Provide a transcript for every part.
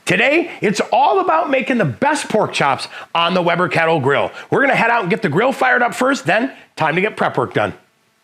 Today, it's all about making the best pork chops on the Weber Kettle Grill. We're gonna head out and get the grill fired up first, then time to get prep work done.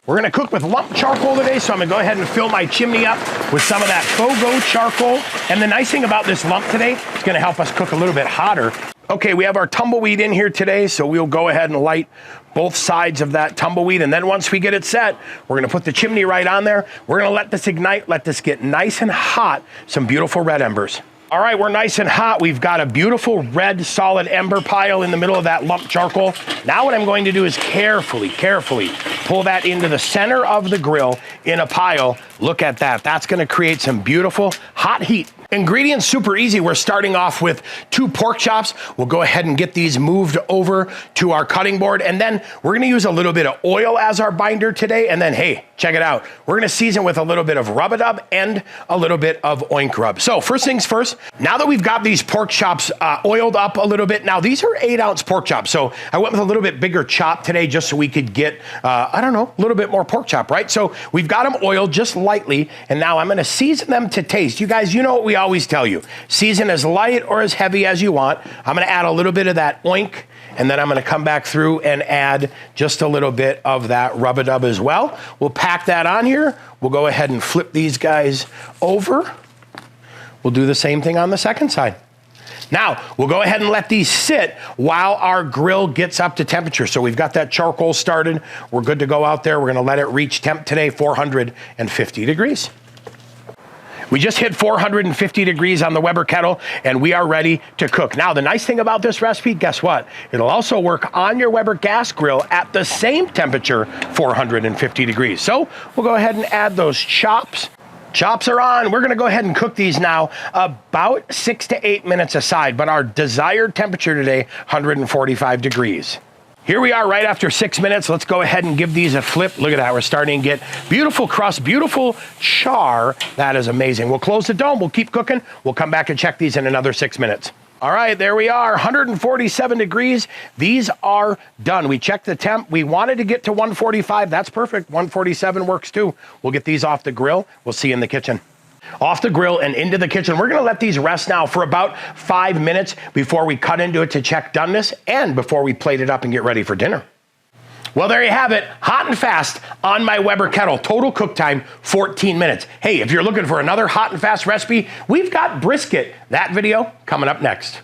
We're gonna cook with lump charcoal today, so I'm gonna go ahead and fill my chimney up with some of that Fogo charcoal. And the nice thing about this lump today, it's gonna help us cook a little bit hotter. Okay, we have our tumbleweed in here today, so we'll go ahead and light both sides of that tumbleweed. And then once we get it set, we're gonna put the chimney right on there. We're gonna let this ignite, let this get nice and hot, some beautiful red embers. All right, we're nice and hot. We've got a beautiful red solid ember pile in the middle of that lump charcoal. Now what I'm going to do is carefully pull that into the center of the grill in a pile. Look at that. That's gonna create some beautiful hot heat. Ingredients super easy. We're starting off with 2 pork chops. We'll go ahead and get these moved over to our cutting board. And then we're gonna use a little bit of oil as our binder today. And then, hey, check it out. We're gonna season with a little bit of rub-a-dub and a little bit of oink rub. So first things first, now that we've got these pork chops oiled up a little bit, now these are 8-ounce pork chops. So I went with a little bit bigger chop today just so we could get, I don't know, a little bit more pork chop, right? So we've got them oiled just lightly. And now I'm gonna season them to taste. You guys, you know what we always tell you. Season as light or as heavy as you want. I'm gonna add a little bit of that oink, and then I'm gonna come back through and add just a little bit of that rub-a-dub as well. We'll pack that on here. We'll go ahead and flip these guys over. We'll do the same thing on the second side. Now, we'll go ahead and let these sit while our grill gets up to temperature. So we've got that charcoal started. We're good to go out there. We're gonna let it reach temp today, 450 degrees. We just hit 450 degrees on the Weber kettle, and we are ready to cook. Now, the nice thing about this recipe, guess what? It'll also work on your Weber gas grill at the same temperature, 450 degrees. So we'll go ahead and add those chops. Chops are on. We're gonna go ahead and cook these now about 6 to 8 minutes aside, but our desired temperature today, 145 degrees. Here we are right after 6 minutes. Let's go ahead and give these a flip. Look at that, we're starting to get beautiful crust, beautiful char. That is amazing. We'll close the dome, we'll keep cooking. We'll come back and check these in another 6 minutes. All right, there we are, 147 degrees. These are done. We checked the temp. We wanted to get to 145. That's perfect. 147 works too. We'll get these off the grill. We'll see you in the kitchen. Off the grill and into the kitchen. We're gonna let these rest now for about 5 minutes before we cut into it to check doneness and before we plate it up and get ready for dinner. Well, there you have it, hot and fast on my Weber kettle. Total cook time, 14 minutes. Hey, if you're looking for another hot and fast recipe, we've got brisket. That video coming up next.